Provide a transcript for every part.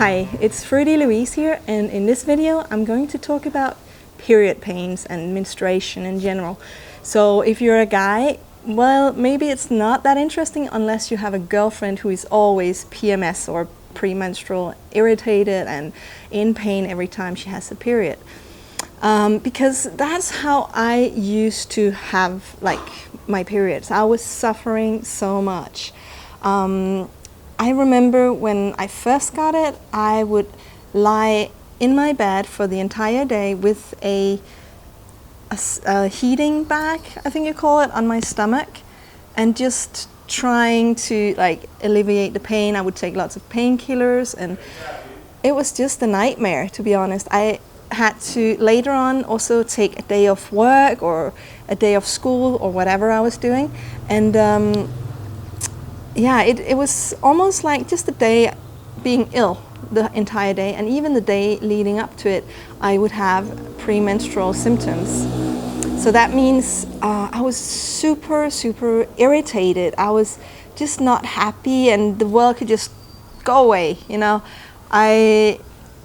Hi, it's FruityLou here, and in this video I'm going to talk about period pains and menstruation in general. So if you're a guy, well, maybe it's not that interesting unless you have a girlfriend who is always PMS or premenstrual, irritated and in pain every time she has a period. Because that's how I used to have my periods. I was suffering so much. I remember when I first got it, I would lie in my bed for the entire day with a heating bag, I think you call it, on my stomach, and just trying to alleviate the pain. I would take lots of painkillers, and it was just a nightmare, to be honest. I had to later on also take a day off work or a day off school or whatever I was doing, and yeah, it was almost like just a day being ill the entire day, and even the day leading up to it, I would have premenstrual symptoms. So that means I was super irritated. I was just not happy, and the world could just go away, you know. I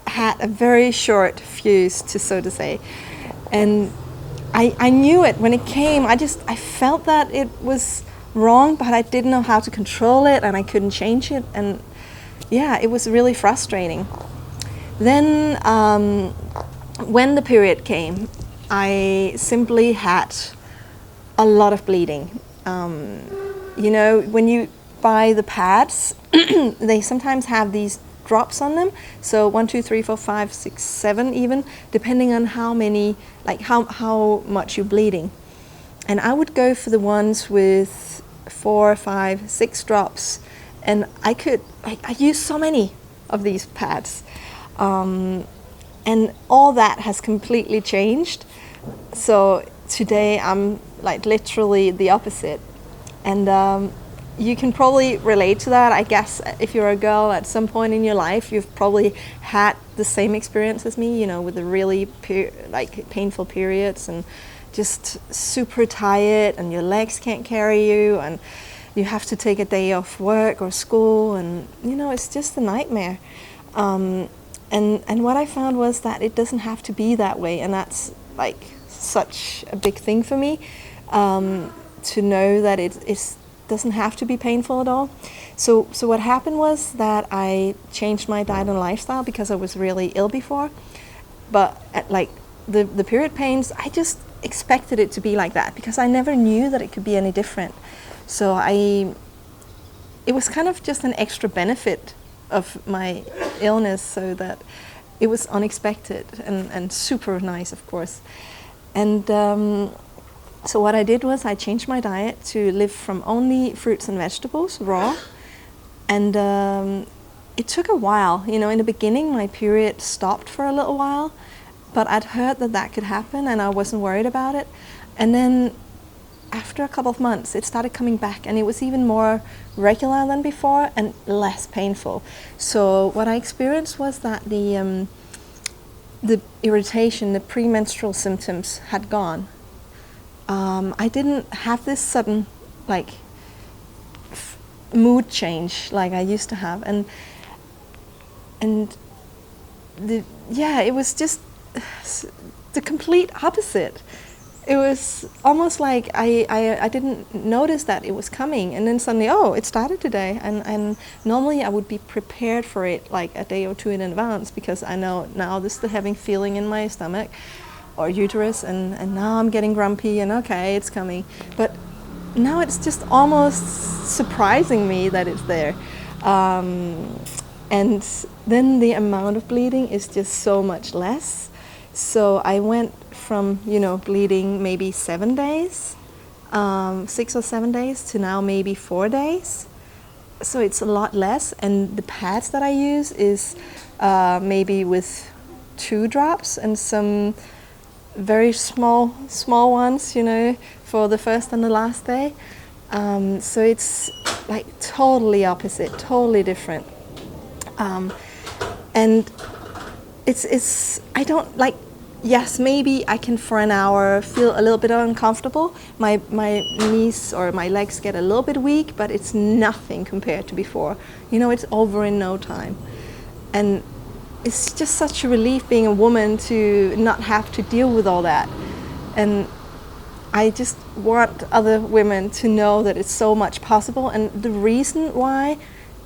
had a very short fuse, so to say, and I knew it when it came. I felt that it was wrong, but I didn't know how to control it, and I couldn't change it, and yeah, it was really frustrating. Then when the period came, I simply had a lot of bleeding. You know, when you buy the pads, they sometimes have these drops on them, so 1, 2, 3, 4, 5, 6, 7 even, depending on how many, how much you're bleeding. And I would go for the ones with 4, 5, 6 drops, and I used so many of these pads, and all that has completely changed. So today I'm literally the opposite, and you can probably relate to that. I guess if you're a girl at some point in your life, you've probably had the same experience as me, you know, with the really painful periods and just super tired, and your legs can't carry you, and you have to take a day off work or school, and you know, it's just a nightmare. And what I found was that it doesn't have to be that way, and that's such a big thing for me, to know that it doesn't have to be painful at all. So what happened was that I changed my diet and lifestyle because I was really ill before, but the period pains, I just expected it to be like that because I never knew that it could be any different. So it was kind of just an extra benefit of my illness, so that it was unexpected and super nice, of course. And so what I did was I changed my diet to live from only fruits and vegetables, raw. And it took a while. You know, in the beginning my period stopped for a little while, but I'd heard that could happen and I wasn't worried about it. And then after a couple of months it started coming back, and it was even more regular than before and less painful. So what I experienced was that the irritation, the premenstrual symptoms had gone. I didn't have this sudden mood change like I used to have, and it was just the complete opposite. It was almost like I didn't notice that it was coming, and then suddenly, oh, it started today, and normally I would be prepared for it a day or two in advance, because I know now this is the heavy feeling in my stomach or uterus, and now I'm getting grumpy, and okay, it's coming. But now it's just almost surprising me that it's there. And then the amount of bleeding is just so much less. So I went from, you know, bleeding maybe 7 days, 6 or 7 days, to now maybe 4 days. So it's a lot less, and the pads that I use is maybe with 2 drops and some very small ones, you know, for the first and the last day. So it's totally opposite, totally different. And it's I don't yes, maybe I can for an hour feel a little bit uncomfortable. My knees or my legs get a little bit weak, but it's nothing compared to before. You know, it's over in no time. And it's just such a relief being a woman to not have to deal with all that. And I just want other women to know that it's so much possible. And the reason why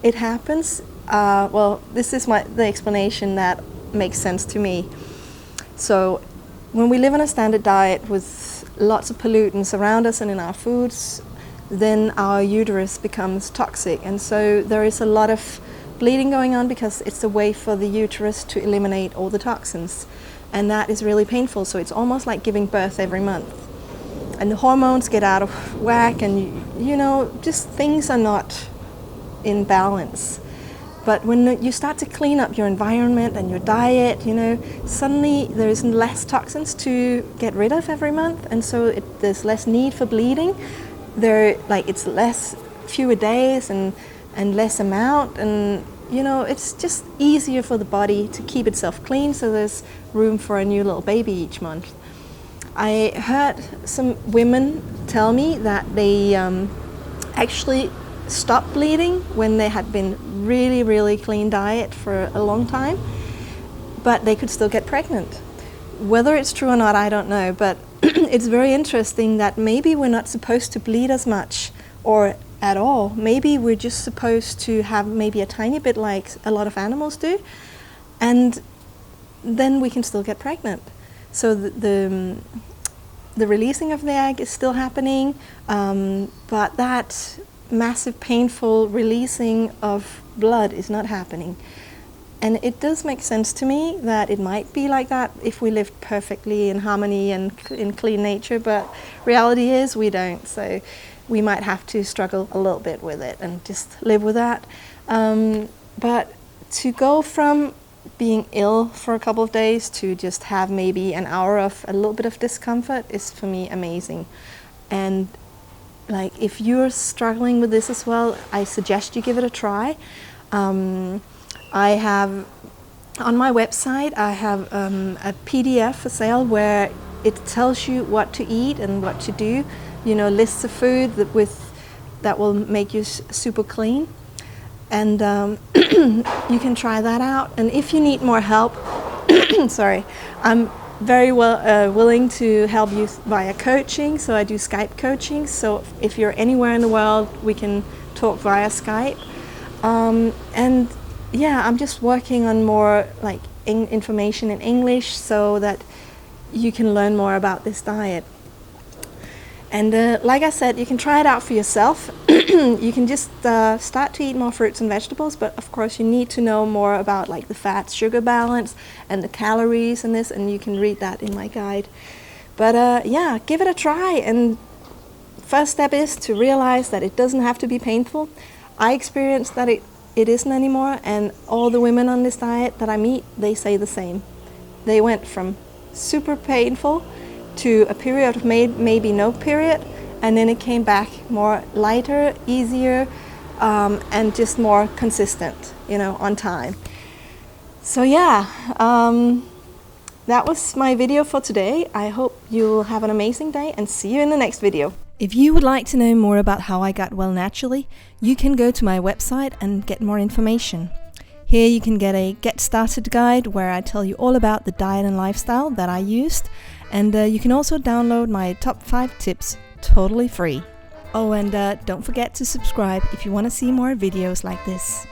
it happens, well, this is the explanation that makes sense to me. So when we live on a standard diet with lots of pollutants around us and in our foods, then our uterus becomes toxic. And so there is a lot of bleeding going on because it's a way for the uterus to eliminate all the toxins. And that is really painful. So it's almost like giving birth every month. And the hormones get out of whack, and you know, just things are not in balance. But when you start to clean up your environment and your diet, you know, suddenly there's less toxins to get rid of every month, and so there's less need for bleeding. It's fewer days and less amount, and you know, it's just easier for the body to keep itself clean, so there's room for a new little baby each month. I heard some women tell me that they actually stopped bleeding when they had been really, really clean diet for a long time, but they could still get pregnant. Whether it's true or not, I don't know, but it's very interesting that maybe we're not supposed to bleed as much or at all. Maybe we're just supposed to have maybe a tiny bit like a lot of animals do, and then we can still get pregnant. So the releasing of the egg is still happening, but that massive painful releasing of blood is not happening. And it does make sense to me that it might be like that if we lived perfectly in harmony and in clean nature, but reality is we don't. So we might have to struggle a little bit with it and just live with that. But to go from being ill for a couple of days to just have maybe an hour of a little bit of discomfort is for me amazing. And like, if you're struggling with this as well, I suggest you give it a try. I have on my website, I have a PDF for sale where it tells you what to eat and what to do. You know, lists of food that will make you super clean. And you can try that out. And if you need more help, sorry, I'm very willing to help you via coaching. So I do Skype coaching. So if you're anywhere in the world, we can talk via Skype. And yeah, I'm just working on more like information in English so that you can learn more about this diet. And like I said, you can try it out for yourself. You can just start to eat more fruits and vegetables, but of course you need to know more about like the fat-sugar balance and the calories and this, and you can read that in my guide. But yeah, give it a try. And first step is to realize that it doesn't have to be painful. I experienced that it isn't anymore, and all the women on this diet that I meet, they say the same. They went from super painful to a period of maybe no period, and then it came back more lighter, easier, and just more consistent, you know, on time. So yeah, that was my video for today. I hope you'll have an amazing day and see you in the next video. If you would like to know more about how I got well naturally, you can go to my website and get more information. Here you can get a Get Started guide where I tell you all about the diet and lifestyle that I used, and you can also download my top 5 tips totally free. Oh, and don't forget to subscribe if you want to see more videos like this.